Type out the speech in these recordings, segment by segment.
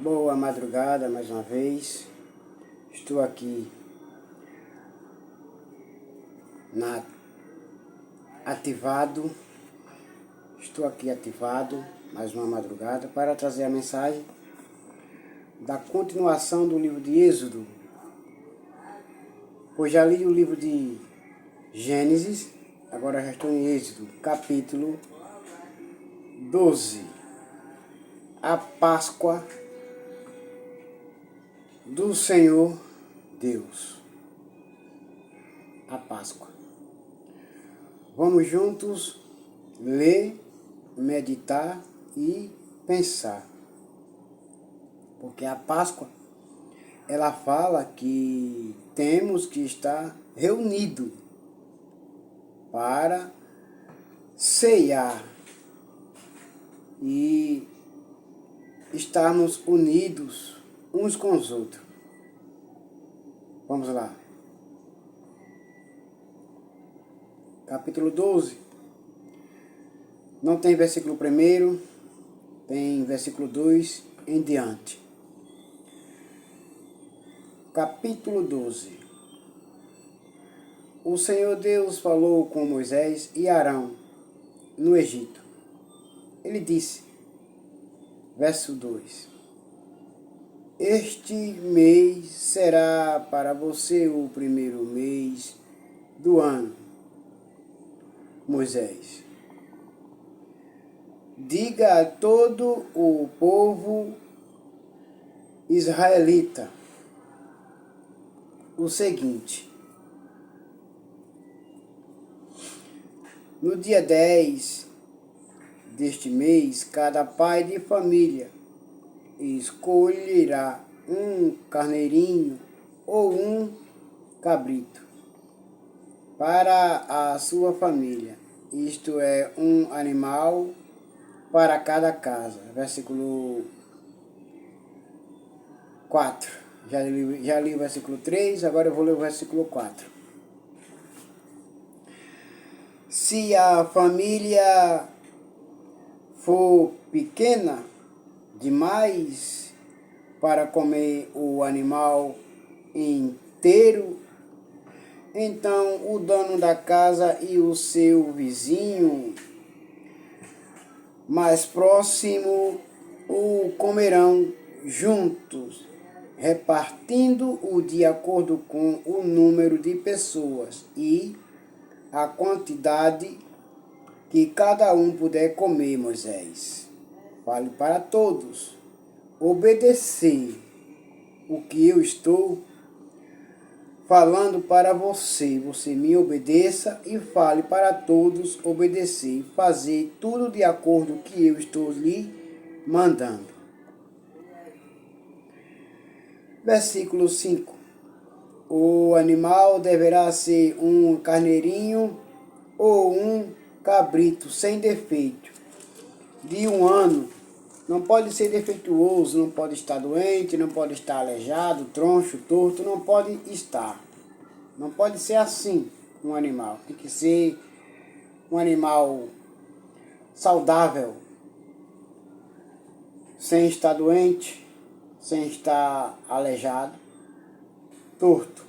Boa madrugada mais uma vez. Estou aqui ativado. Estou aqui ativado mais uma madrugada para trazer a mensagem da continuação do livro de Êxodo. Pois já li o livro de Gênesis, agora já estou em Êxodo, capítulo 12. A Páscoa do Senhor Deus. A Páscoa. Vamos juntos ler, meditar e pensar. Porque a Páscoa, ela fala que temos que estar reunidos para ceiar e estarmos unidos uns com os outros. Vamos lá. Capítulo 12. Não tem versículo 1, tem versículo 2 em diante. Capítulo 12. O Senhor Deus falou com Moisés e Arão no Egito. Ele disse, verso 2: Este mês será para você o primeiro mês do ano. Moisés: Diga a todo o povo israelita o seguinte: no dia 10 deste mês, cada pai de família escolherá um carneirinho ou um cabrito para a sua família. Isto é, um animal para cada casa. Versículo 4. Já li o versículo 3, agora eu vou ler o versículo 4. Se a família for pequena demais para comer o animal inteiro, então o dono da casa e o seu vizinho mais próximo o comerão juntos, repartindo-o de acordo com o número de pessoas e a quantidade que cada um puder comer. Moisés: Fale para todos, obedecer o que eu estou falando para você. Você me obedeça e fale para todos obedecer e fazer tudo de acordo com o que eu estou lhe mandando. Versículo 5. O animal deverá ser um carneirinho ou um cabrito sem defeito, de 1 ano. Não pode ser defeituoso, não pode estar doente, não pode estar aleijado, troncho, torto, não pode estar. Não pode ser assim um animal. Tem que ser um animal saudável, sem estar doente, sem estar aleijado, torto.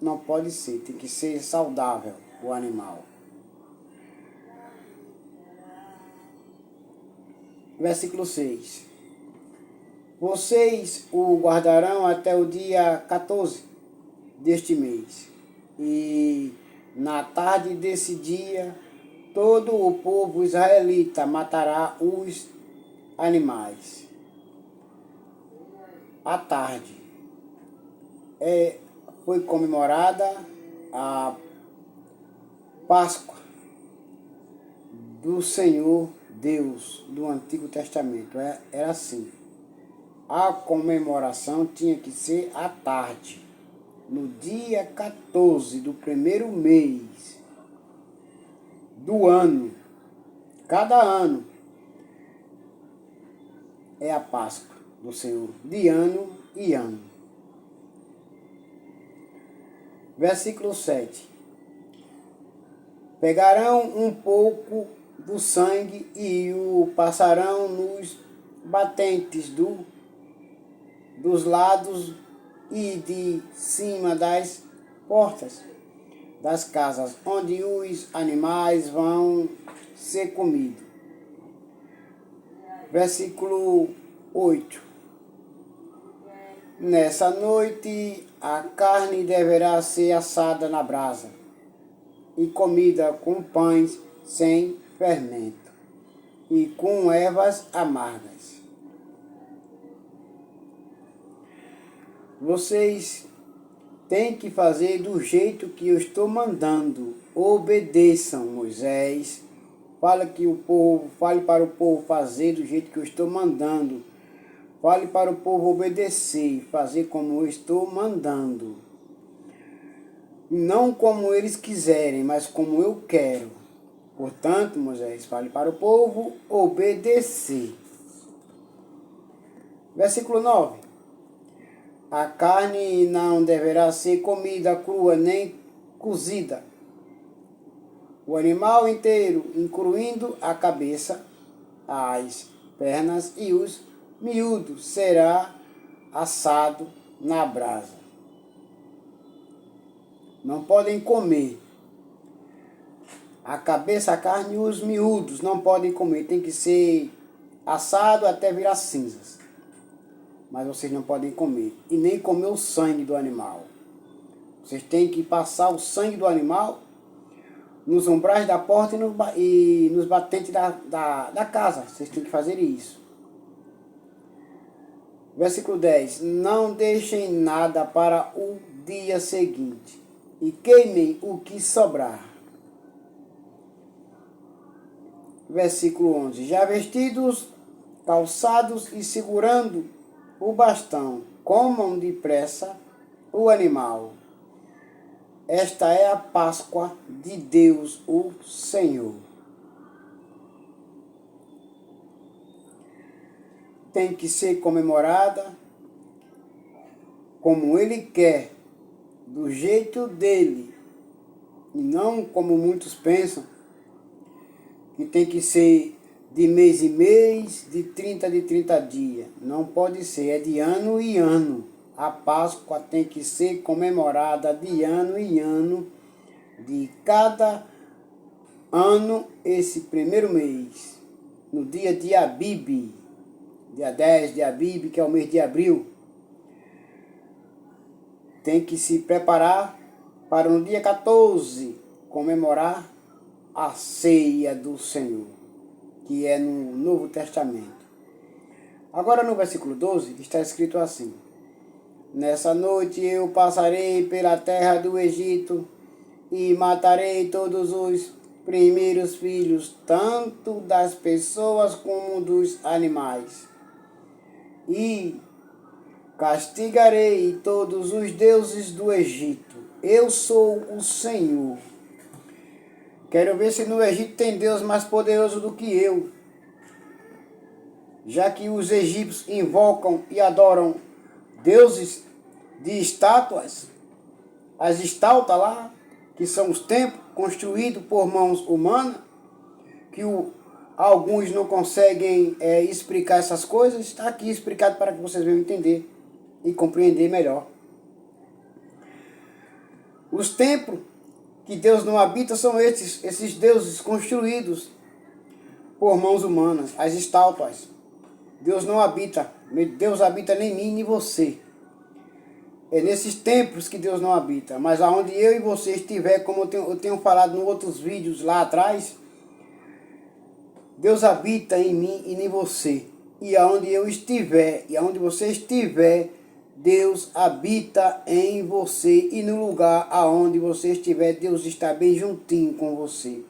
Não pode ser, tem que ser saudável o animal. Versículo 6. Vocês o guardarão até o dia 14 deste mês. E na tarde desse dia, todo o povo israelita matará os animais. À tarde foi comemorada a Páscoa do Senhor Deus do Antigo Testamento. Era assim. A comemoração tinha que ser à tarde, no dia 14 do primeiro mês do ano. Cada ano é a Páscoa do Senhor, de ano e ano. Versículo 7. Pegarão um pouco do sangue e o passarão nos batentes do dos lados e de cima das portas das casas onde os animais vão ser comidos. Versículo 8. Nessa noite a carne deverá ser assada na brasa e comida com pães sem fermento e com ervas amargas. Vocês têm que fazer do jeito que eu estou mandando. Obedeçam, Moisés. Fale para o povo fazer do jeito que eu estou mandando. Fale para o povo obedecer, fazer como eu estou mandando. Não como eles quiserem, mas como eu quero. Portanto, Moisés, fale para o povo obedecer. Versículo 9. A carne não deverá ser comida crua nem cozida. O animal inteiro, incluindo a cabeça, as pernas e os miúdos, será assado na brasa. Não podem comer. A cabeça, a carne e os miúdos não podem comer. Tem que ser assado até virar cinzas. Mas vocês não podem comer. E nem comer o sangue do animal. Vocês têm que passar o sangue do animal nos umbrais da porta e nos batentes da casa. Vocês têm que fazer isso. Versículo 10. Não deixem nada para o dia seguinte e queimem o que sobrar. Versículo 11. Já vestidos, calçados e segurando o bastão, comam depressa o animal. Esta é a Páscoa de Deus, o Senhor. Tem que ser comemorada como Ele quer, do jeito dele, e não como muitos pensam, que tem que ser de mês em mês, de 30 dias. Não pode ser, é de ano em ano. A Páscoa tem que ser comemorada de ano em ano, de cada ano, esse primeiro mês, no dia de Abib, dia 10 de Abib, que é o mês de abril. Tem que se preparar para no dia 14 comemorar a ceia do Senhor, que é no Novo Testamento. Agora no versículo 12 está escrito assim: nessa noite eu passarei pela terra do Egito e matarei todos os primeiros filhos, tanto das pessoas como dos animais. E castigarei todos os deuses do Egito. Eu sou o Senhor. Quero ver se no Egito tem Deus mais poderoso do que eu. Já que os egípcios invocam e adoram deuses de estátuas, as estátuas lá, que são os templos construídos por mãos humanas, que alguns não conseguem explicar essas coisas, está aqui explicado para que vocês venham entender e compreender melhor. Os templos que Deus não habita são esses deuses construídos por mãos humanas, as estátuas. Deus não habita, Deus habita nem em mim nem em você. É nesses templos que Deus não habita, mas aonde eu e você estiver, como eu tenho falado em outros vídeos lá atrás, Deus habita em mim e em você. E aonde eu estiver, e aonde você estiver, Deus habita em você. E no lugar aonde você estiver, Deus está bem juntinho com você.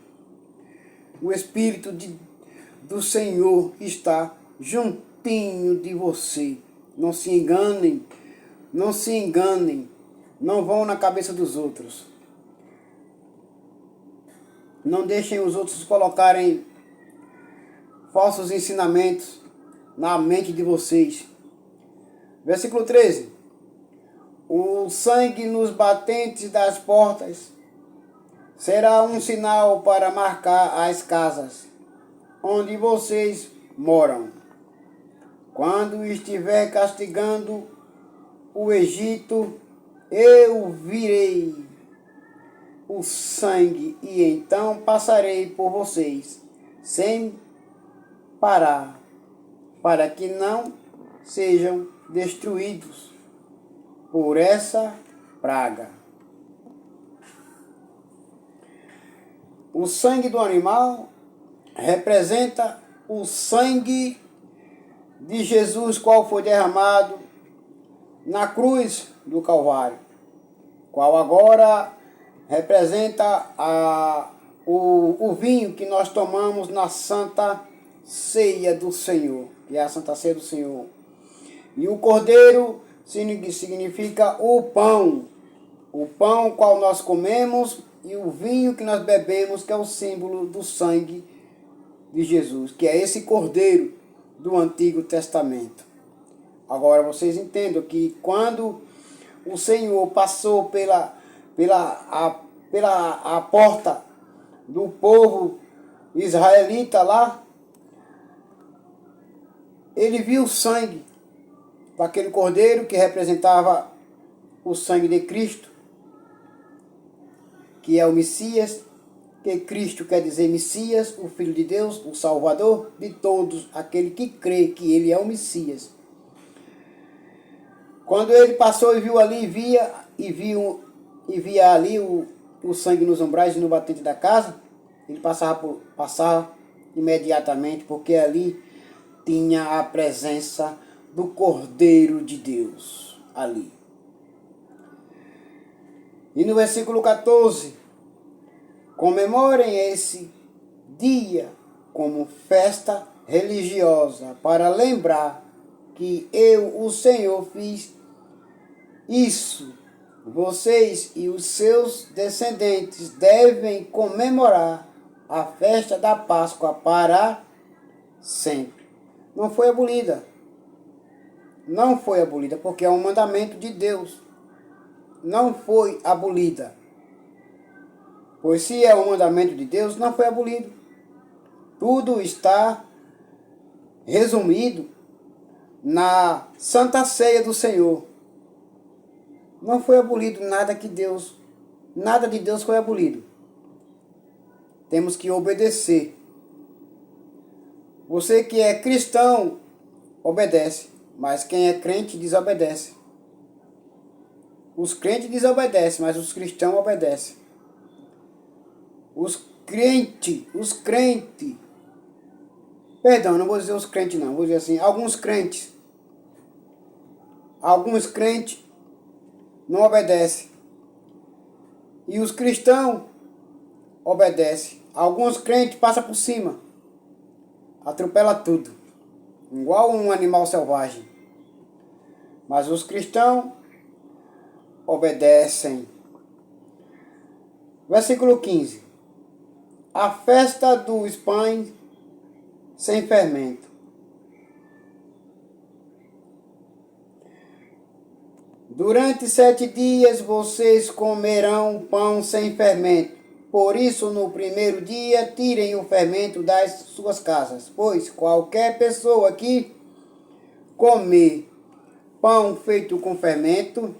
O Espírito do Senhor está juntinho de você. Não se enganem, não se enganem. Não vão na cabeça dos outros. Não deixem os outros colocarem falsos ensinamentos na mente de vocês. Versículo 13. O sangue nos batentes das portas será um sinal para marcar as casas onde vocês moram. Quando estiver castigando o Egito, eu virei o sangue, e então passarei por vocês, sem parar, para que não sejam destruídos por essa praga. O sangue do animal representa o sangue de Jesus, qual foi derramado na cruz do Calvário, qual agora representa o vinho que nós tomamos na Santa Ceia do Senhor, que é a Santa Ceia do Senhor. E o cordeiro significa o pão qual nós comemos, e o vinho que nós bebemos, que é o símbolo do sangue de Jesus, que é esse cordeiro do Antigo Testamento. Agora vocês entendam que quando o Senhor passou pela a porta do povo israelita lá, ele viu o sangue daquele cordeiro que representava o sangue de Cristo, que é o Messias, que Cristo quer dizer Messias, o Filho de Deus, o Salvador de todos, aquele que crê que ele é o Messias. Quando ele passou e viu ali, via ali o sangue nos umbrais e no batente da casa, ele passava imediatamente, porque ali tinha a presença do Cordeiro de Deus ali. E no versículo 14, comemorem esse dia como festa religiosa, para lembrar que eu, o Senhor, fiz isso. Vocês e os seus descendentes devem comemorar a festa da Páscoa para sempre. Não foi abolida. Não foi abolida, porque é um mandamento de Deus. Não foi abolida. Pois se é um mandamento de Deus, não foi abolido. Tudo está resumido na Santa Ceia do Senhor. Não foi abolido nada de Deus foi abolido. Temos que obedecer. Você que é cristão, obedece, mas quem é crente desobedece. Os crentes desobedecem, mas os cristãos obedecem. Os crentes, perdão, não vou dizer os crentes não, vou dizer assim, alguns crentes não obedecem. E os cristãos obedecem. Alguns crentes passam por cima, atropela tudo, igual um animal selvagem. Mas os cristãos obedecem. Versículo 15. A festa dos pães sem fermento. Durante 7 dias vocês comerão pão sem fermento. Por isso, no primeiro dia, tirem o fermento das suas casas. Pois qualquer pessoa que comer pão feito com fermento,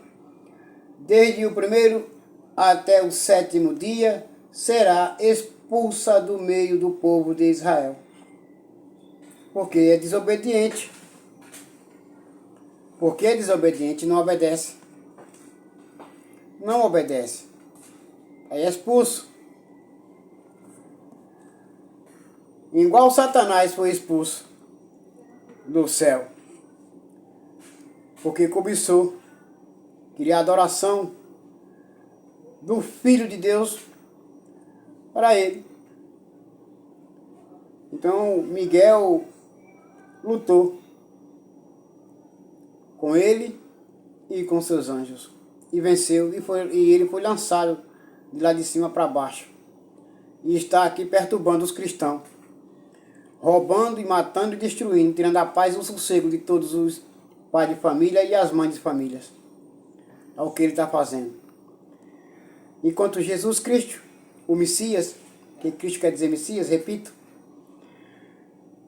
desde o primeiro até o 7º dia, será expulsa do meio do povo de Israel. Porque é desobediente. Porque é desobediente, não obedece. Não obedece. Aí é expulso. Igual Satanás foi expulso do céu. Porque cobiçou. Queria a adoração do Filho de Deus para ele. Então Miguel lutou com ele e com seus anjos. E venceu, e ele foi lançado de lá de cima para baixo. E está aqui perturbando os cristãos. Roubando e matando e destruindo, tirando a paz e o sossego de todos os pais de família e as mães de famílias. É o que ele está fazendo. Enquanto Jesus Cristo, o Messias, que Cristo quer dizer Messias, repito,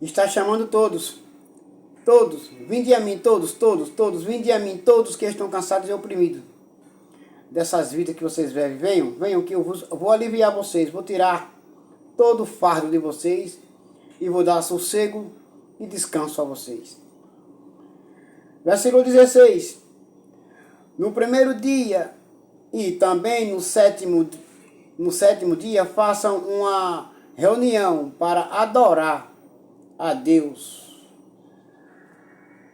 está chamando todos Todos, vinde a mim, todos, vinde a mim, todos que estão cansados e oprimidos dessas vidas que vocês vivem. Venham que eu vou aliviar vocês, vou tirar todo o fardo de vocês e vou dar sossego e descanso a vocês. Versículo 16. No primeiro dia e também no sétimo dia façam uma reunião para adorar a Deus.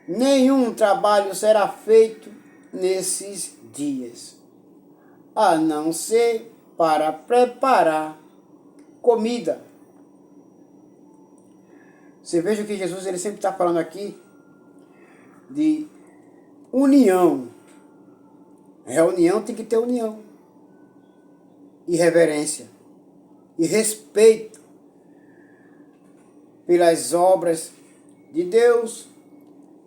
Nenhum trabalho será feito nesses dias, a não ser para preparar comida. Você veja que Jesus ele sempre está falando aqui de união. Reunião tem que ter união, e reverência, e respeito pelas obras de Deus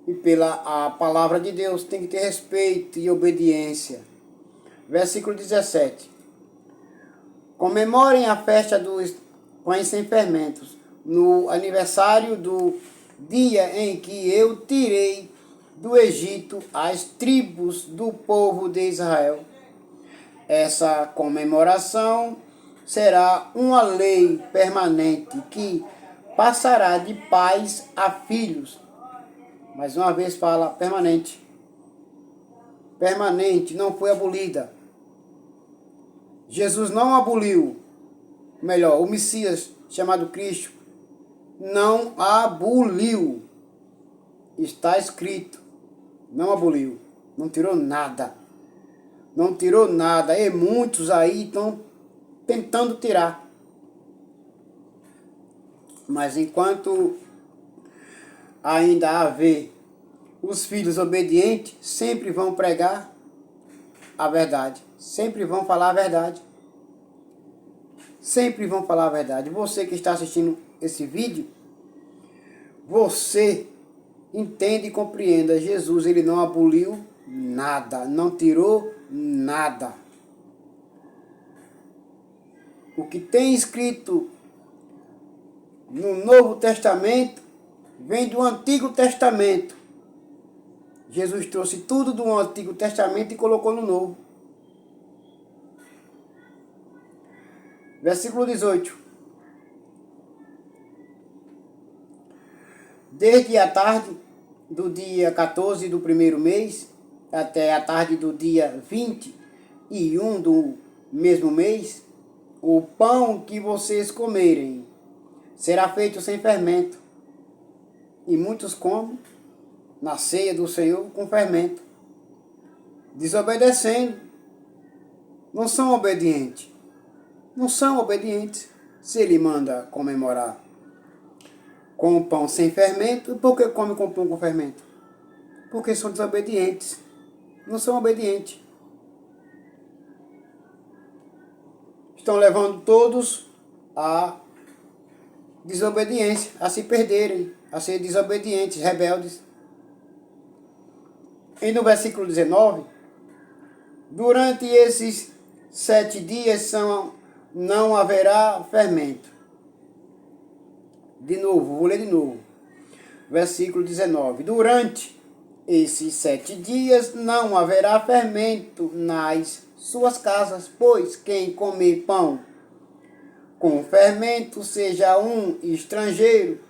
e pela a palavra de Deus. Tem que ter respeito e obediência. Versículo 17. Comemorem a festa dos pães sem fermentos, no aniversário do dia em que eu tirei do Egito as tribos do povo de Israel. Essa comemoração será uma lei permanente que passará de pais a filhos. Mais uma vez fala permanente. Permanente, não foi abolida. Jesus não aboliu, melhor, o Messias chamado Cristo não aboliu. Está escrito, não aboliu, não tirou nada. Não tirou nada, e muitos aí estão tentando tirar. Mas enquanto ainda haver os filhos obedientes, sempre vão pregar a verdade. Sempre vão falar a verdade. Sempre vão falar a verdade. Você que está assistindo esse vídeo, você entende e compreenda. Jesus, ele não aboliu nada, não tirou nada. O que tem escrito no Novo Testamento vem do Antigo Testamento. Jesus trouxe tudo do Antigo Testamento e colocou no Novo. Versículo 18. Desde a tarde do dia 14 do primeiro mês até a tarde do dia 21 do mesmo mês, o pão que vocês comerem será feito sem fermento. E muitos comem na ceia do Senhor com fermento, desobedecendo. Não são obedientes. Não são obedientes. Se ele manda comemorar com o pão sem fermento, por que come com pão com fermento? Porque são desobedientes. Não são obedientes. Estão levando todos a desobediência, a se perderem, a ser desobedientes, rebeldes. E no versículo 19, durante esses 7 dias não haverá fermento. De novo, vou ler de novo. Versículo 19. Durante esses 7 dias não haverá fermento nas suas casas, pois quem comer pão com fermento, seja um estrangeiro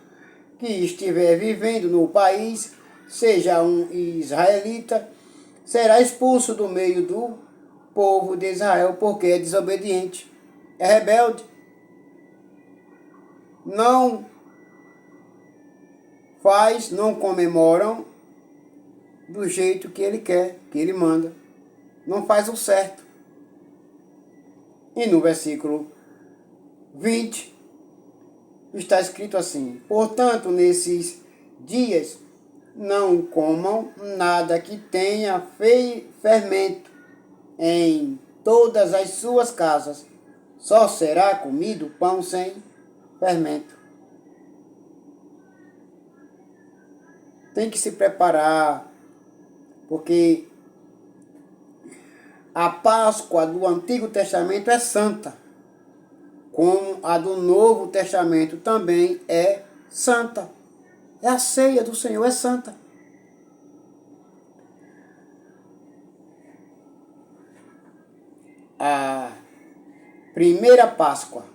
que estiver vivendo no país, seja um israelita, será expulso do meio do povo de Israel, porque é desobediente, é rebelde. Não comemoram do jeito que ele quer, que ele manda. Não faz o certo. E no versículo 20 está escrito assim: portanto, nesses dias não comam nada que tenha fermento em todas as suas casas, só será comido pão sem fermento. Tem que se preparar, porque a Páscoa do Antigo Testamento é santa, como a do Novo Testamento também é santa. É a ceia do Senhor, é santa. A primeira Páscoa,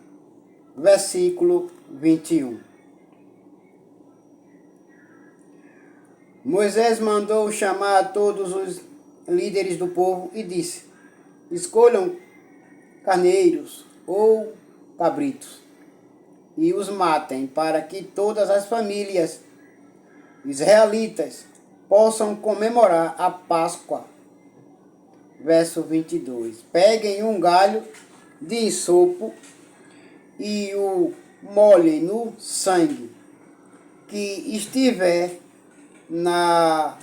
versículo 21. Moisés mandou chamar todos os líderes do povo e disse: escolham carneiros ou cabritos e os matem, para que todas as famílias israelitas possam comemorar a Páscoa. Verso 22. Peguem um galho de isopo e o molhem no sangue que estiver na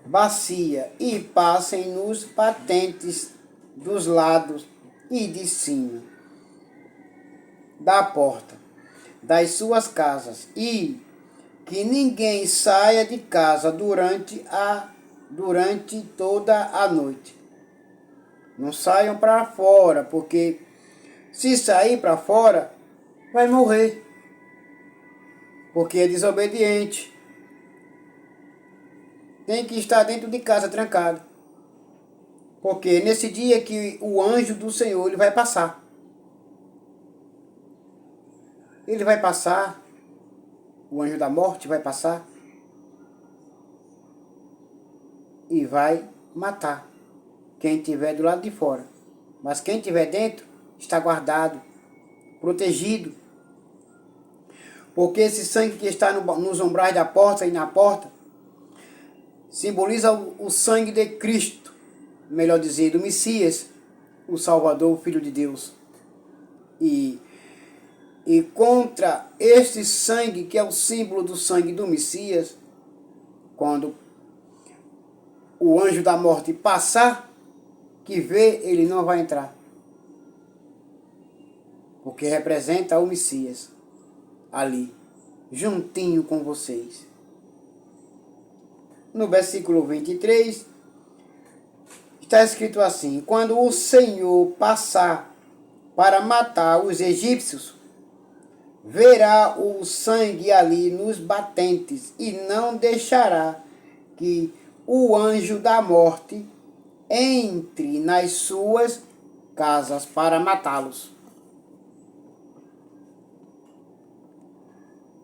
bacia e passem nos batentes dos lados e de cima da porta das suas casas, e que ninguém saia de casa durante toda a noite. Não saiam para fora, porque se sair para fora, vai morrer, porque é desobediente. Tem que estar dentro de casa trancado, porque nesse dia que o anjo do Senhor ele vai passar. Ele vai passar, o anjo da morte vai passar e vai matar quem estiver do lado de fora. Mas quem estiver dentro está guardado, protegido. Porque esse sangue que está nos umbrais da porta e na porta simboliza o sangue de Cristo, melhor dizer, do Messias, o Salvador, o Filho de Deus. E contra este sangue, que é o símbolo do sangue do Messias, quando o anjo da morte passar, que vê, ele não vai entrar. Porque representa o Messias ali, juntinho com vocês. No versículo 23, está escrito assim: quando o Senhor passar para matar os egípcios, verá o sangue ali nos batentes e não deixará que o anjo da morte entre nas suas casas para matá-los.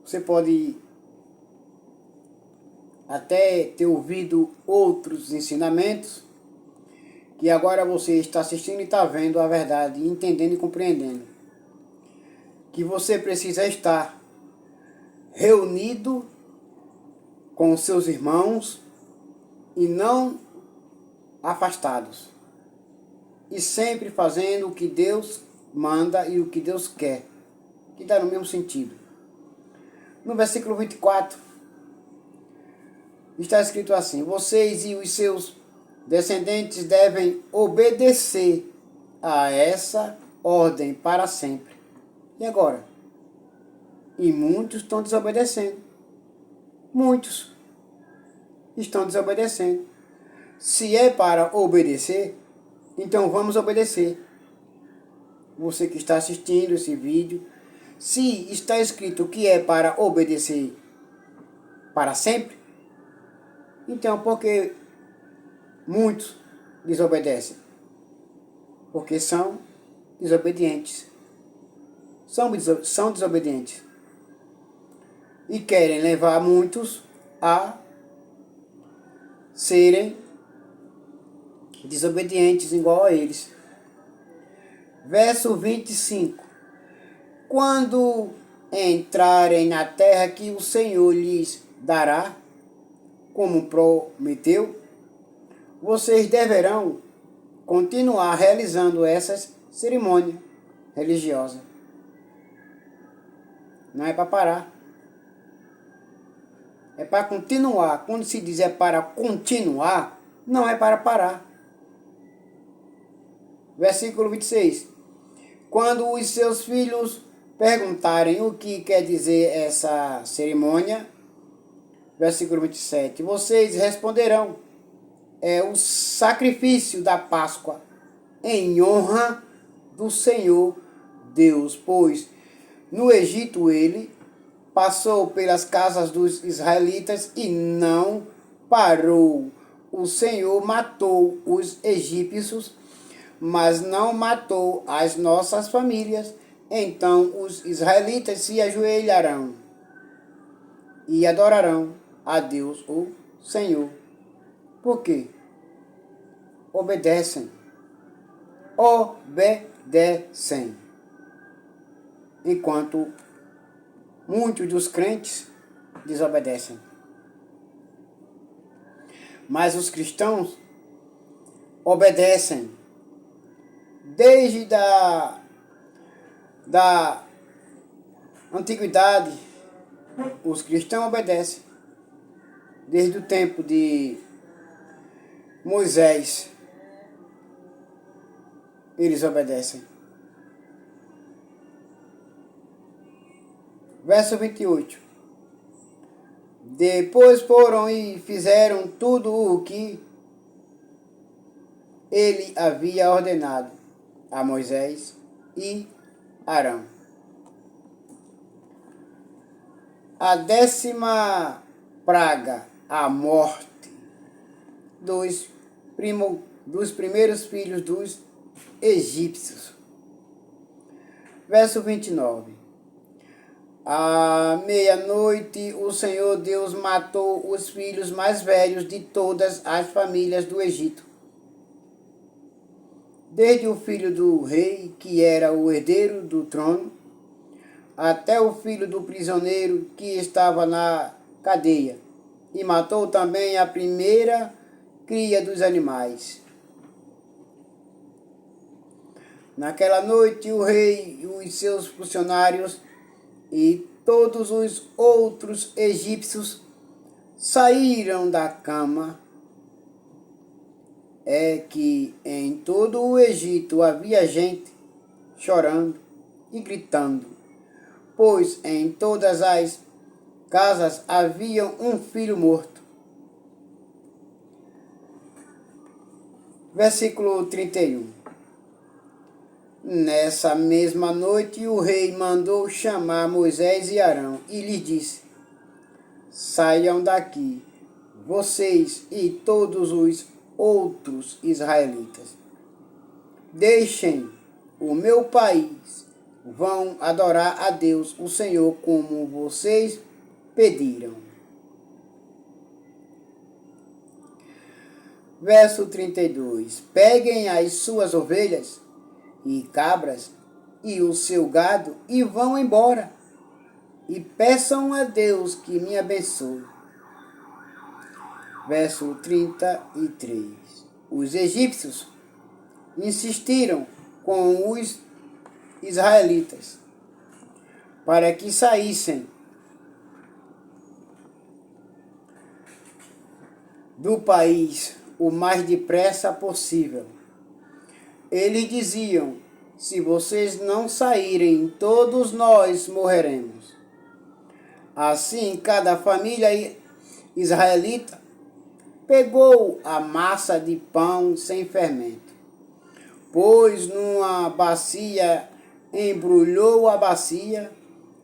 Você pode até ter ouvido outros ensinamentos, que agora você está assistindo e está vendo a verdade, entendendo e compreendendo. Que você precisa estar reunido com os seus irmãos e não afastados. E sempre fazendo o que Deus manda e o que Deus quer, que dá no mesmo sentido. No versículo 24, está escrito assim: vocês e os seus descendentes devem obedecer a essa ordem para sempre. E agora? E muitos estão desobedecendo. Muitos estão desobedecendo. Se é para obedecer, então vamos obedecer. Você que está assistindo esse vídeo, se está escrito que é para obedecer para sempre, então por que muitos desobedecem? Porque são desobedientes. São desobedientes. E querem levar muitos a serem desobedientes igual a eles. Verso 25. Quando entrarem na terra que o Senhor lhes dará, como prometeu, vocês deverão continuar realizando essas cerimônias religiosas. Não é para parar. É para continuar. Quando se diz é para continuar, não é para parar. Versículo 26. Quando os seus filhos perguntarem o que quer dizer essa cerimônia, versículo 27, vocês responderão: é o sacrifício da Páscoa em honra do Senhor Deus, pois no Egito ele passou pelas casas dos israelitas e não parou. O Senhor matou os egípcios, mas não matou as nossas famílias. Então os israelitas se ajoelharão e adorarão a Deus, o Senhor. Por quê? Obedecem. Obedecem. Enquanto muitos dos crentes desobedecem. Mas os cristãos obedecem. Desde da antiguidade, os cristãos obedecem. Desde o tempo de Moisés, eles obedecem. Verso 28. Depois foram e fizeram tudo o que ele havia ordenado a Moisés e Arão. A 10ª praga, a morte dos primeiros filhos dos egípcios. Verso 29. À meia-noite, o Senhor Deus matou os filhos mais velhos de todas as famílias do Egito. Desde o filho do rei, que era o herdeiro do trono, até o filho do prisioneiro que estava na cadeia, e matou também a primeira cria dos animais. Naquela noite, o rei e os seus funcionários e todos os outros egípcios saíram da cama. É que em todo o Egito havia gente chorando e gritando, pois em todas as casas havia um filho morto. Versículo 31. Nessa mesma noite o rei mandou chamar Moisés e Arão e lhes disse: saiam daqui, vocês e todos os outros israelitas. Deixem o meu país, vão adorar a Deus, o Senhor, como vocês pediram. Verso 32. Peguem as suas ovelhas e cabras e o seu gado e vão embora. E peçam a Deus que me abençoe. Verso 33. Os egípcios insistiram com os israelitas para que saíssem do país o mais depressa possível. Eles diziam: se vocês não saírem, todos nós morreremos. Assim, cada família israelita pegou a massa de pão sem fermento, pôs numa bacia, embrulhou a bacia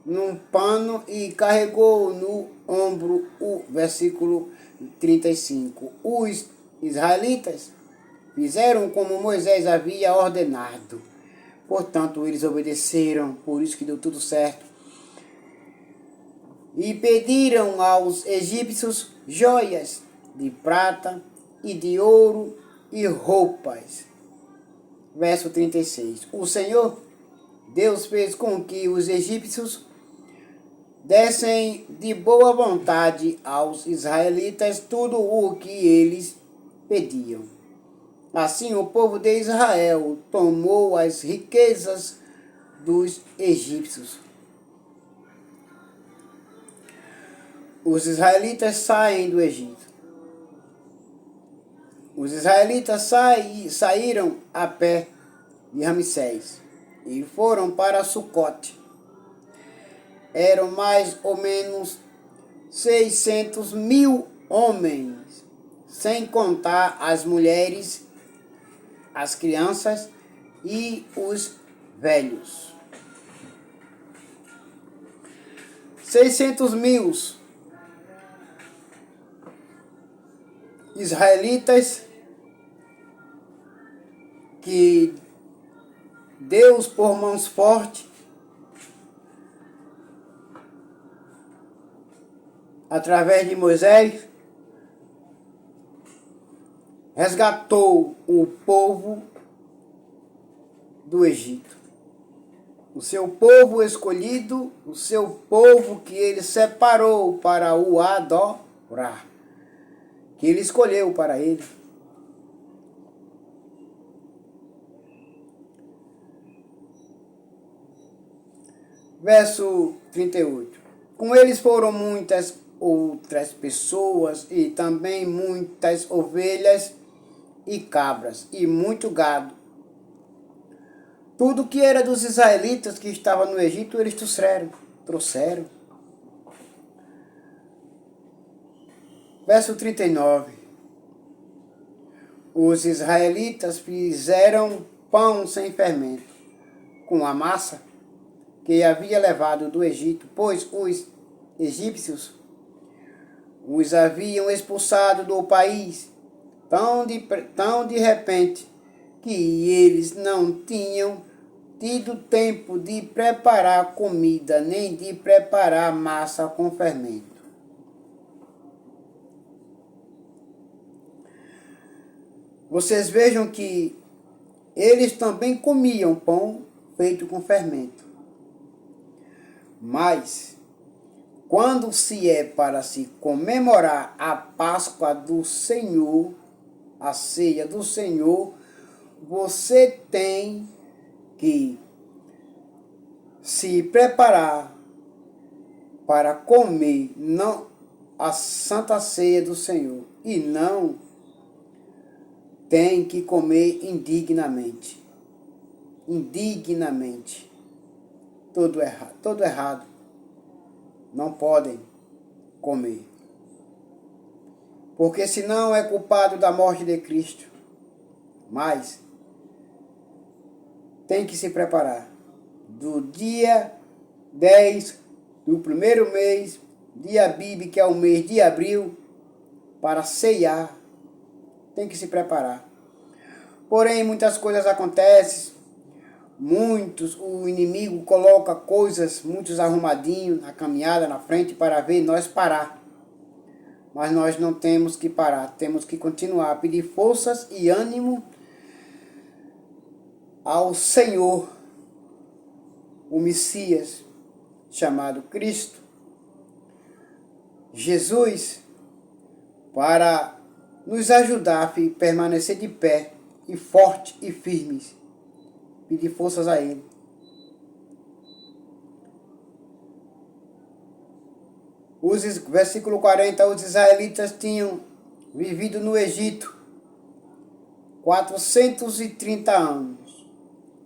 num pano e carregou no ombro o versículo 35. Os israelitas fizeram como Moisés havia ordenado. Portanto, eles obedeceram, por isso que deu tudo certo. E pediram aos egípcios joias de prata e de ouro e roupas. Verso 36. O Senhor Deus fez com que os egípcios dessem de boa vontade aos israelitas tudo o que eles pediam. Assim o povo de Israel tomou as riquezas dos egípcios. Os israelitas saem do Egito. Os israelitas saíram a pé de Ramsés e foram para Sucote. Eram mais ou menos 600.000 homens, sem contar as mulheres, as crianças e os velhos. 600.000 israelitas que Deus, por mãos fortes, através de Moisés, resgatou o povo do Egito. O seu povo escolhido, o seu povo que ele separou para o adorar, que ele escolheu para ele. Verso 38. Com eles foram muitas outras pessoas e também muitas ovelhas e cabras e muito gado. Tudo que era dos israelitas que estavam no Egito, eles trouxeram. Verso 39. Os israelitas fizeram pão sem fermento, com a massa que havia levado do Egito, pois os egípcios os haviam expulsado do país tão de repente que eles não tinham tido tempo de preparar comida, nem de preparar massa com fermento. Vocês vejam que eles também comiam pão feito com fermento. Mas, quando se é para se comemorar a Páscoa do Senhor, a ceia do Senhor, você tem que se preparar para comer não a Santa Ceia do Senhor e não tem que comer indignamente. Indignamente. Todo errado. Não podem comer. Porque senão é culpado da morte de Cristo. Mas tem que se preparar. Do dia 10 do primeiro mês de Abib, que é o mês de abril, para ceiar, tem que se preparar. Porém, muitas coisas acontecem. O inimigo coloca coisas, muitos arrumadinhos na caminhada, na frente, para ver nós parar. Mas nós não temos que parar, temos que continuar a pedir forças e ânimo ao Senhor, o Messias, chamado Cristo, Jesus, para nos ajudar a permanecer de pé e forte e firmes. Pedir forças a Ele. Versículo 40, os israelitas tinham vivido no Egito 430 anos.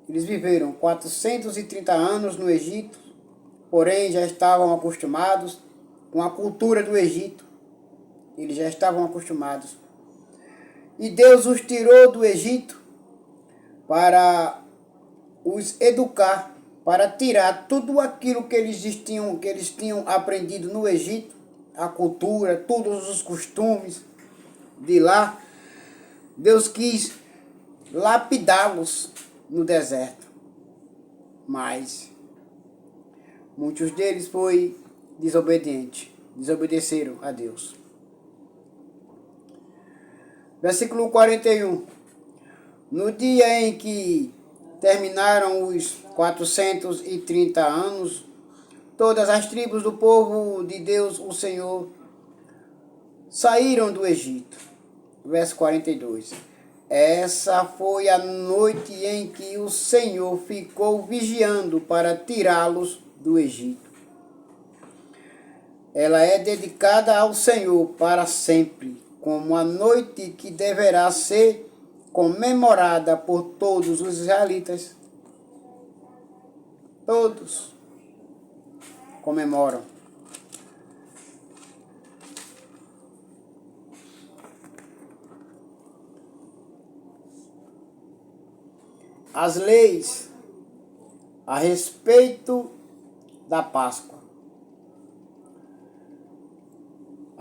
Eles viveram 430 anos no Egito, porém já estavam acostumados com a cultura do Egito. Eles já estavam acostumados. E Deus os tirou do Egito para os educar, para tirar tudo aquilo que eles tinham aprendido no Egito, a cultura, todos os costumes de lá. Deus quis lapidá-los no deserto. Mas muitos deles desobedeceram a Deus. Versículo 41. No dia em que terminaram os 430 anos, todas as tribos do povo de Deus, o Senhor, saíram do Egito. Verso 42. Essa foi a noite em que o Senhor ficou vigiando para tirá-los do Egito. Ela é dedicada ao Senhor para sempre, como a noite que deverá ser comemorada por todos os israelitas. Todos comemoram. As leis a respeito da Páscoa.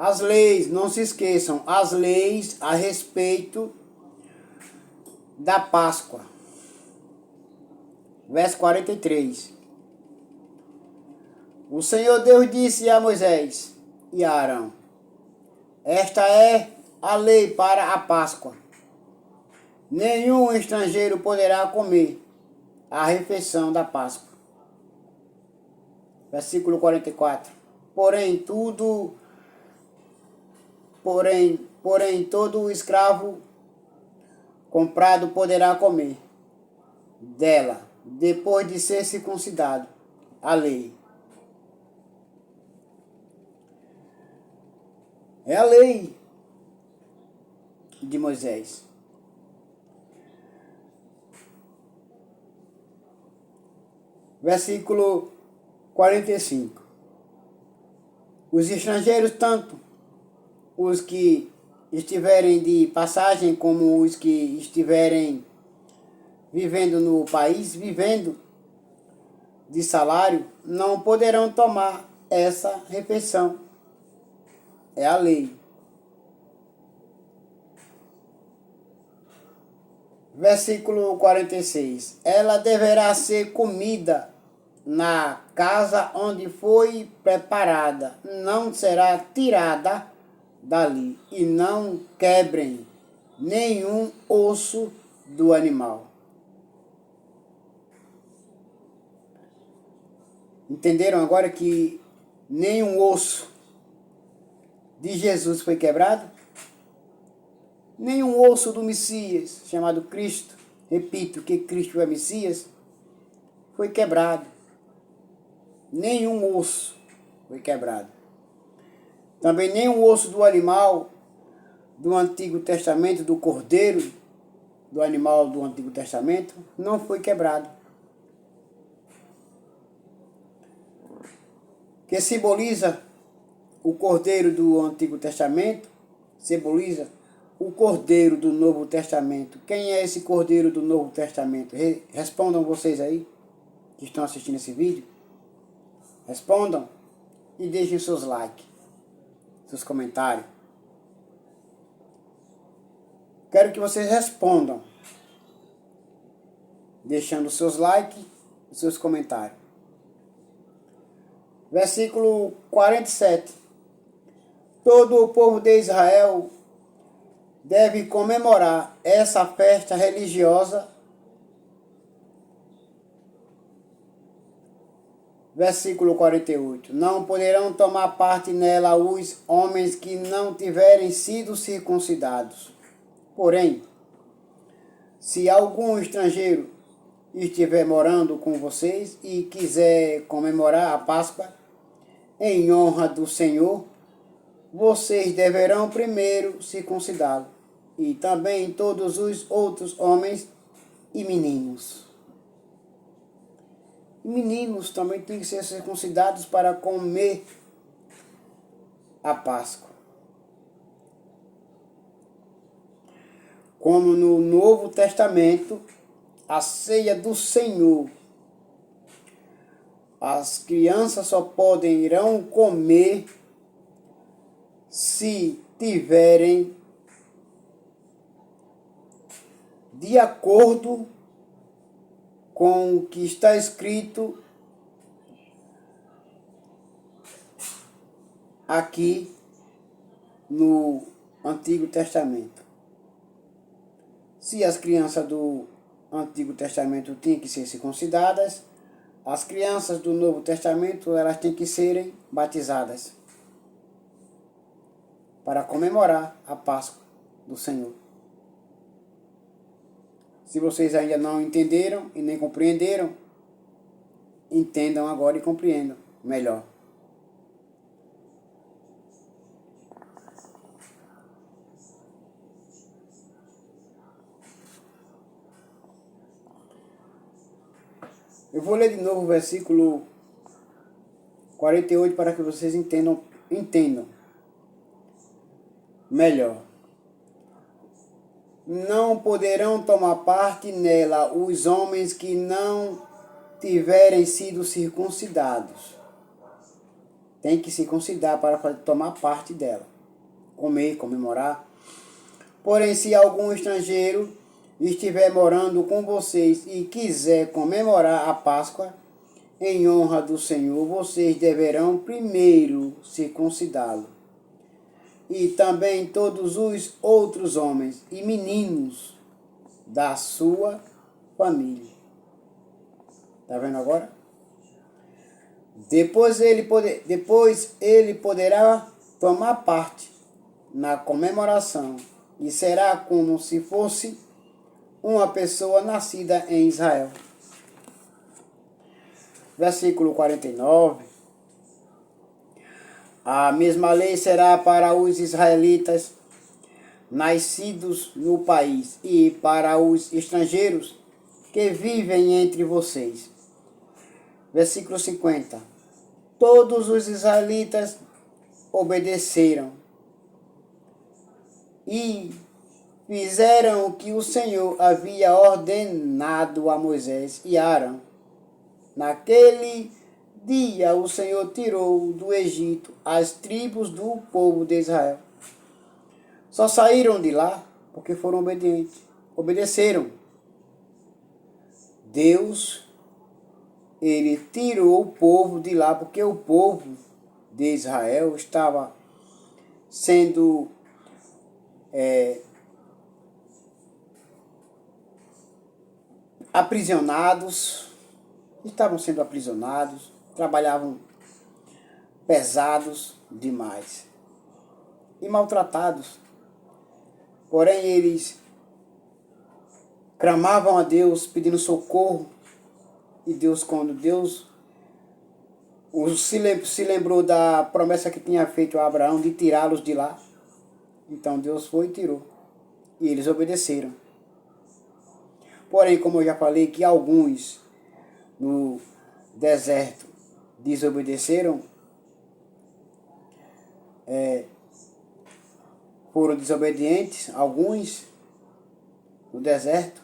As leis, não se esqueçam, as leis a respeito da Páscoa. Verso 43. O Senhor Deus disse a Moisés e a Arão: esta é a lei para a Páscoa. Nenhum estrangeiro poderá comer a refeição da Páscoa. Versículo 44. Porém, todo escravo comprado poderá comer dela, depois de ser circuncidado. A lei. É a lei de Moisés. Versículo 45. Os estrangeiros, tanto os que estiverem de passagem como os que estiverem vivendo no país, vivendo de salário, não poderão tomar essa refeição. É a lei. Versículo 46. Ela deverá ser comida na casa onde foi preparada, não será tirada dali, e não quebrem nenhum osso do animal. Entenderam agora que nenhum osso de Jesus foi quebrado? Nenhum osso do Messias, chamado Cristo, repito que Cristo é Messias, foi quebrado. Nenhum osso foi quebrado. Também nenhum osso do animal do Antigo Testamento, do cordeiro do animal do Antigo Testamento, não foi quebrado. Que simboliza o cordeiro do Antigo Testamento, simboliza o cordeiro do Novo Testamento. Quem é esse cordeiro do Novo Testamento? Respondam vocês aí, que estão assistindo esse vídeo. Respondam e deixem seus likes, seus comentários. Quero que vocês respondam, deixando seus likes e seus comentários. Versículo 47. Todo o povo de Israel deve comemorar essa festa religiosa. Versículo 48. Não poderão tomar parte nela os homens que não tiverem sido circuncidados. Porém, se algum estrangeiro estiver morando com vocês e quiser comemorar a Páscoa em honra do Senhor, vocês deverão primeiro circuncidá-lo, e também todos os outros homens e meninos. Meninos também têm que ser circuncidados para comer a Páscoa. Como no Novo Testamento, a ceia do Senhor, as crianças só irão comer se tiverem de acordo com o que está escrito aqui no Antigo Testamento. Se as crianças do Antigo Testamento têm que ser circuncidadas, as crianças do Novo Testamento elas têm que serem batizadas para comemorar a Páscoa do Senhor. Se vocês ainda não entenderam e nem compreenderam, entendam agora e compreendam melhor. Eu vou ler de novo o versículo 48 para que vocês entendam melhor. Não poderão tomar parte nela os homens que não tiverem sido circuncidados. Tem que circuncidar para tomar parte dela. comemorar. Porém, se algum estrangeiro estiver morando com vocês e quiser comemorar a Páscoa em honra do Senhor, vocês deverão primeiro circuncidá-lo. E também todos os outros homens e meninos da sua família. Está vendo agora? Depois ele poderá tomar parte na comemoração e será como se fosse uma pessoa nascida em Israel. Versículo 49. A mesma lei será para os israelitas nascidos no país e para os estrangeiros que vivem entre vocês. Versículo 50. Todos os israelitas obedeceram e fizeram o que o Senhor havia ordenado a Moisés e Arão. Naquele dia o Senhor tirou do Egito as tribos do povo de Israel. Só saíram de lá porque foram obedientes, obedeceram. Deus, ele tirou o povo de lá porque o povo de Israel estava sendo estavam sendo aprisionados, trabalhavam pesados demais e maltratados. Porém, eles clamavam a Deus pedindo socorro, e Deus, quando Deus se lembrou da promessa que tinha feito a Abraão de tirá-los de lá, então Deus foi e tirou, e eles obedeceram. Porém, como eu já falei, que alguns no deserto desobedeceram, foram desobedientes, alguns no deserto.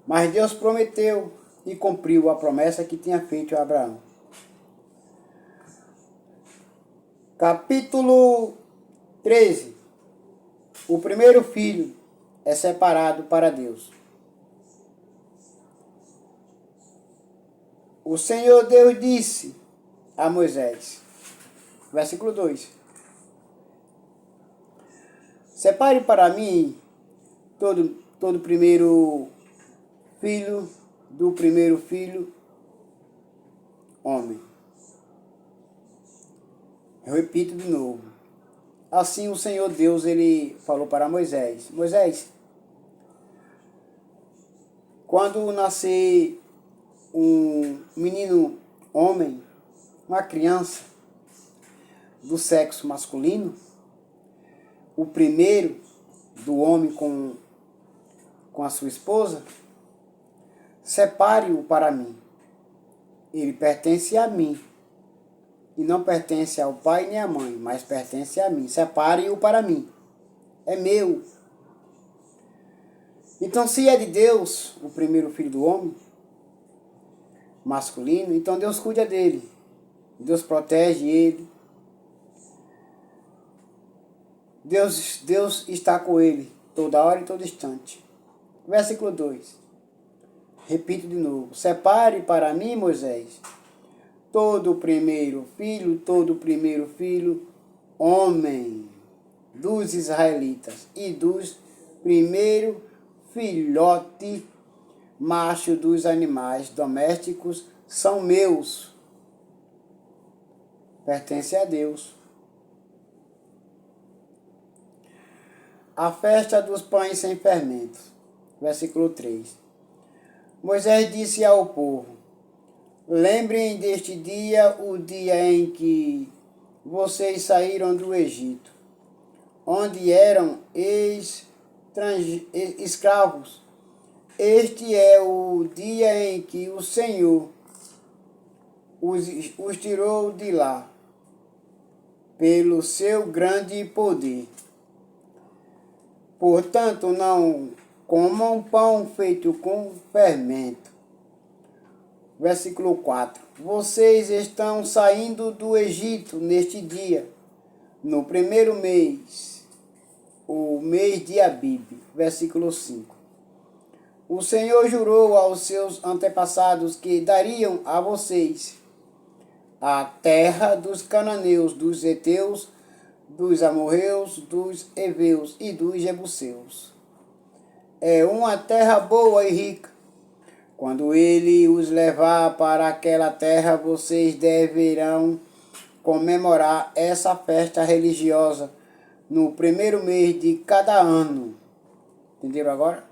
Mas Deus prometeu e cumpriu a promessa que tinha feito a Abraão. Capítulo 13. O primeiro filho é separado para Deus. O Senhor Deus disse a Moisés, versículo 2: separe para mim todo primeiro filho do primeiro filho homem. Eu repito de novo. Assim o Senhor Deus, ele falou para Moisés: Moisés, quando nascer um menino homem, uma criança do sexo masculino, o primeiro do homem com a sua esposa, separe-o para mim. Ele pertence a mim. E não pertence ao pai nem à mãe, mas pertence a mim. Separe-o para mim. É meu. Então, se é de Deus, o primeiro filho do homem, masculino, então Deus cuida dele. Deus protege ele. Deus está com ele toda hora e todo instante. Versículo 2. Repito de novo. Separe para mim, Moisés, todo o primeiro filho, homem dos israelitas e dos primeiro filhote macho dos animais domésticos são meus. Pertence a Deus. A festa dos pães sem fermento. Versículo 3. Moisés disse ao povo: lembrem deste dia, o dia em que vocês saíram do Egito, onde eram escravos. Este é o dia em que o Senhor os tirou de lá, pelo seu grande poder. Portanto, não comam pão feito com fermento. Versículo 4. Vocês estão saindo do Egito neste dia, no primeiro mês, o mês de Abib. Versículo 5. O Senhor jurou aos seus antepassados que dariam a vocês a terra dos cananeus, dos heteus, dos amorreus, dos heveus e dos jebuseus. É uma terra boa e rica. Quando ele os levar para aquela terra, vocês deverão comemorar essa festa religiosa no primeiro mês de cada ano. Entenderam agora?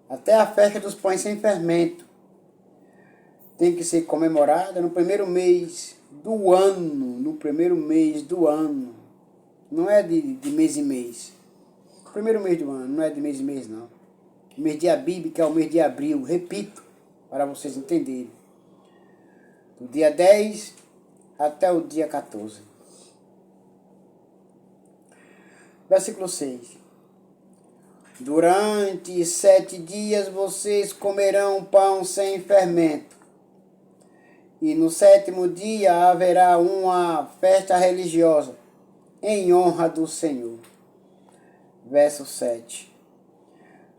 Até a festa dos pães sem fermento tem que ser comemorada no primeiro mês do ano. No primeiro mês do ano. Não é de mês em mês. Primeiro mês do ano, não é de mês em mês, não. O mês de Abib, que é o mês de abril. Repito, para vocês entenderem. Do dia 10 até o dia 14. Versículo 6. Durante 7 dias vocês comerão pão sem fermento. E no 7º dia haverá uma festa religiosa em honra do Senhor. Verso 7.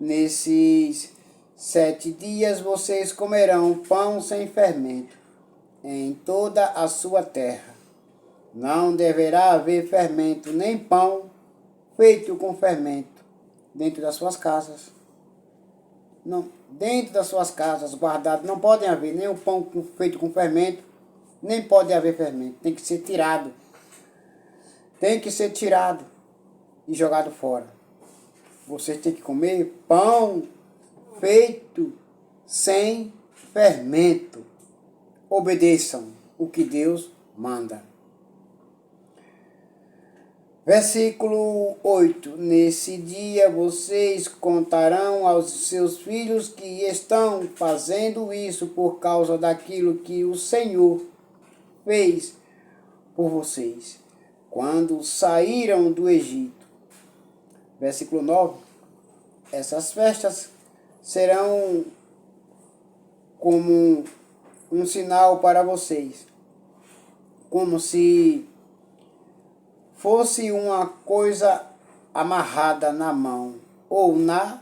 Nesses 7 dias vocês comerão pão sem fermento em toda a sua terra. Não deverá haver fermento, nem pão feito com fermento dentro das suas casas. Não, dentro das suas casas, guardado, não podem haver nem o pão feito com fermento, nem pode haver fermento. Tem que ser tirado. Tem que ser tirado e jogado fora. Vocês têm que comer pão feito sem fermento. Obedeçam o que Deus manda. Versículo 8. Nesse dia vocês contarão aos seus filhos que estão fazendo isso por causa daquilo que o Senhor fez por vocês quando saíram do Egito. Versículo 9. Essas festas serão como um sinal para vocês, como se fosse uma coisa amarrada na mão ou na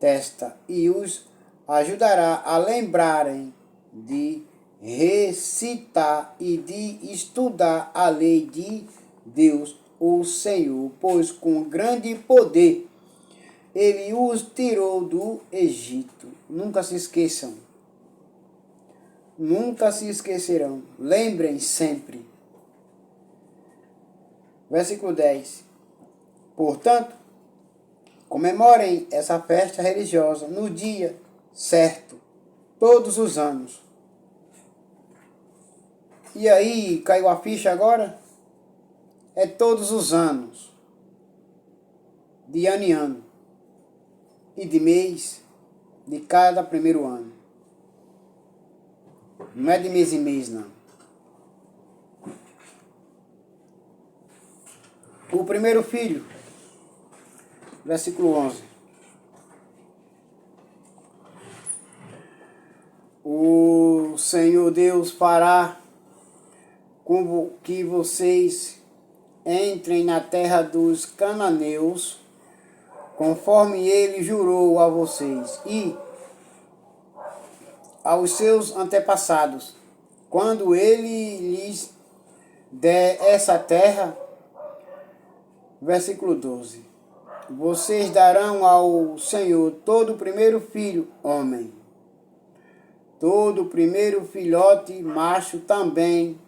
testa, e os ajudará a lembrarem de recitar e de estudar a lei de Deus, o Senhor, pois com grande poder ele os tirou do Egito. Nunca se esqueçam. Nunca se esquecerão. Lembrem sempre. Versículo 10. Portanto, comemorem essa festa religiosa no dia certo, todos os anos. E aí, caiu a ficha agora? É todos os anos. De ano em ano. E de mês de cada primeiro ano. Não é de mês em mês, não. O primeiro filho, versículo 11. O Senhor Deus fará com que vocês entrem na terra dos cananeus, conforme ele jurou a vocês e aos seus antepassados, quando ele lhes der essa terra. Versículo 12. Vocês darão ao Senhor todo o primeiro filho, homem. Todo o primeiro filhote, macho, também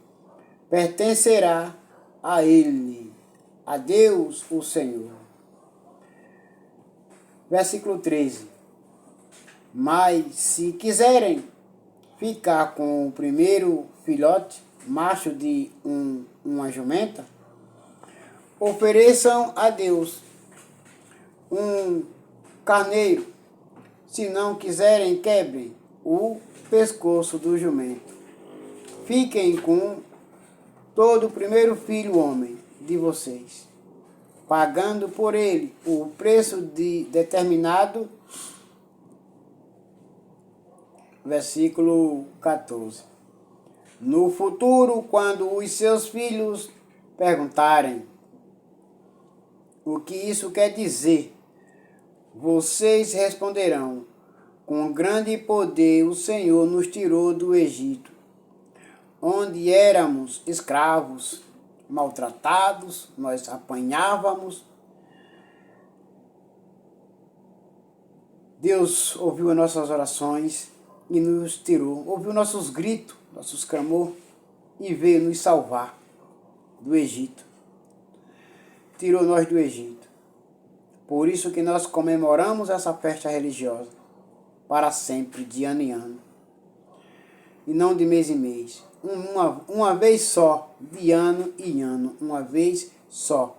pertencerá a ele, a Deus, o Senhor. Versículo 13. Mas se quiserem ficar com o primeiro filhote, macho de uma jumenta, ofereçam a Deus um carneiro. Se não quiserem, quebrem o pescoço do jumento. Fiquem com todo o primeiro filho homem de vocês, pagando por ele o preço determinado versículo 14. No futuro, quando os seus filhos perguntarem o que isso quer dizer, vocês responderão: com grande poder o Senhor nos tirou do Egito, onde éramos escravos, maltratados, nós apanhávamos. Deus ouviu as nossas orações e nos tirou, ouviu nossos gritos, nossos clamor e veio nos salvar do Egito. Tirou nós do Egito. Por isso que nós comemoramos essa festa religiosa para sempre, de ano em ano, e não de mês em mês. Uma vez só, de ano em ano, uma vez só.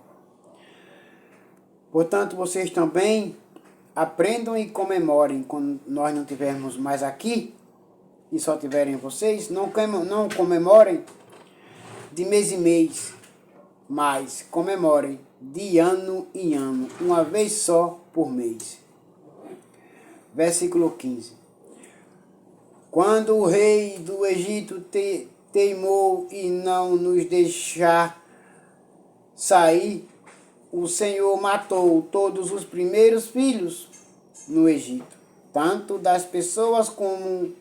Portanto, vocês também aprendam e comemorem quando nós não estivermos mais aqui e só tiverem vocês. Não comemorem de mês em mês, mas comemorem de ano em ano, uma vez só por mês. Versículo 15. Quando o rei do Egito teimou e não nos deixar sair, o Senhor matou todos os primeiros filhos no Egito, tanto das pessoas como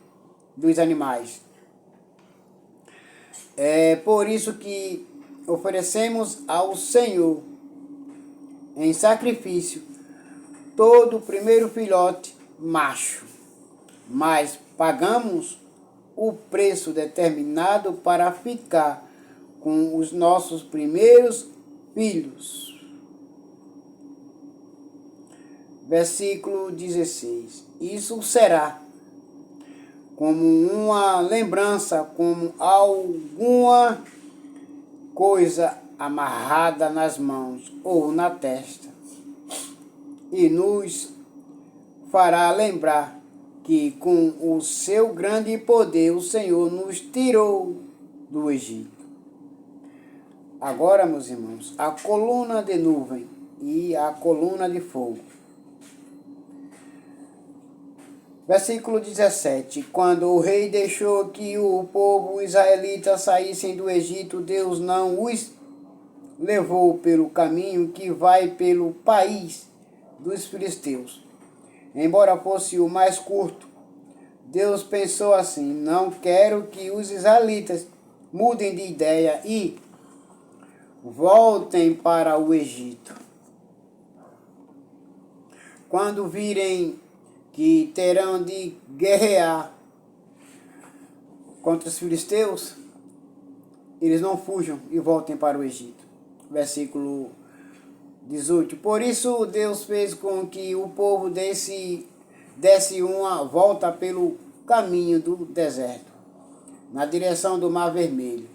dos animais. É por isso que oferecemos ao Senhor em sacrifício todo o primeiro filhote macho, mas pagamos o preço determinado para ficar com os nossos primeiros filhos. Versículo 16. Isso será como uma lembrança, como alguma coisa amarrada nas mãos ou na testa, e nos fará lembrar que com o seu grande poder o Senhor nos tirou do Egito. Agora, meus irmãos, a coluna de nuvem e a coluna de fogo. Versículo 17. Quando o rei deixou que o povo israelita saíssem do Egito, Deus não os levou pelo caminho que vai pelo país dos filisteus. Embora fosse o mais curto, Deus pensou assim: não quero que os israelitas mudem de ideia e voltem para o Egito. Quando virem que terão de guerrear contra os filisteus, eles não fujam e voltem para o Egito. Versículo 18. Por isso Deus fez com que o povo desse uma volta pelo caminho do deserto, na direção do Mar Vermelho.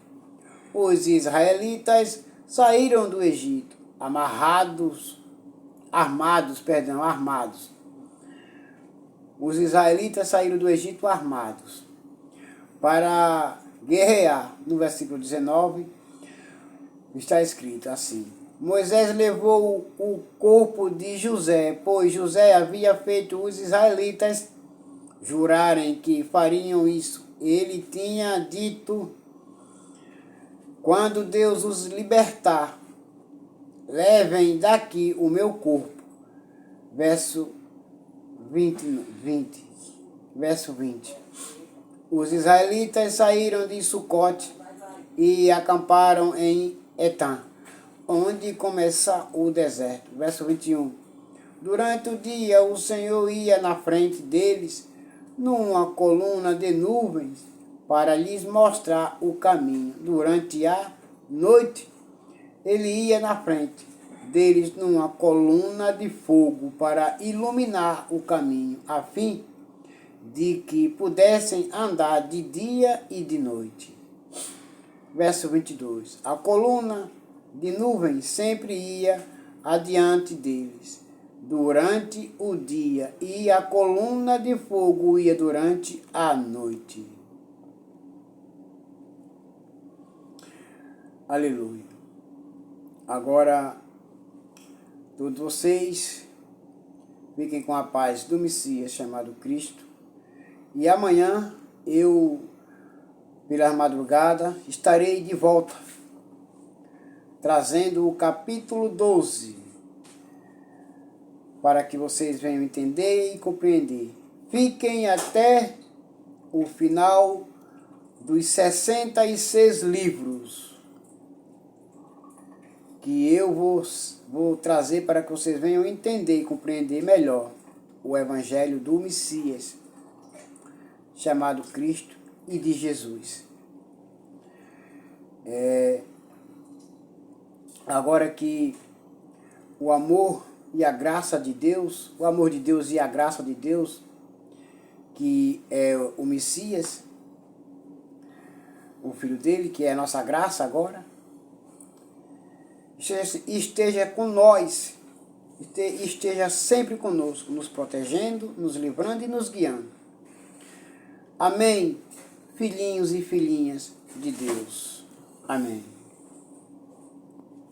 Os israelitas saíram do Egito armados. Os israelitas saíram do Egito armados para guerrear. No versículo 19 está escrito assim: Moisés levou o corpo de José, pois José havia feito os israelitas jurarem que fariam isso. Ele tinha dito: quando Deus os libertar, levem daqui o meu corpo. Verso 20. Os israelitas saíram de Sucote e acamparam em Etã, onde começa o deserto. Verso 21. Durante o dia o Senhor ia na frente deles numa coluna de nuvens para lhes mostrar o caminho. Durante a noite ele ia na frente deles numa coluna de fogo para iluminar o caminho, a fim de que pudessem andar de dia e de noite. Verso 22. A coluna de nuvem sempre ia adiante deles durante o dia, e a coluna de fogo ia durante a noite. Aleluia. Agora, todos vocês fiquem com a paz do Messias chamado Cristo E amanhã eu, pela madrugada, estarei de volta, trazendo o capítulo 12, para que vocês venham entender e compreender. Fiquem até o final dos 66 livros que eu vou trazer para que vocês venham entender e compreender melhor o Evangelho do Messias, chamado Cristo, e de Jesus. Agora que o amor e a graça de Deus, o amor de Deus e a graça de Deus, que é o Messias, o Filho dele, que é a nossa graça agora, esteja com nós, esteja sempre conosco, nos protegendo, nos livrando e nos guiando. Amém, filhinhos e filhinhas de Deus. Amém.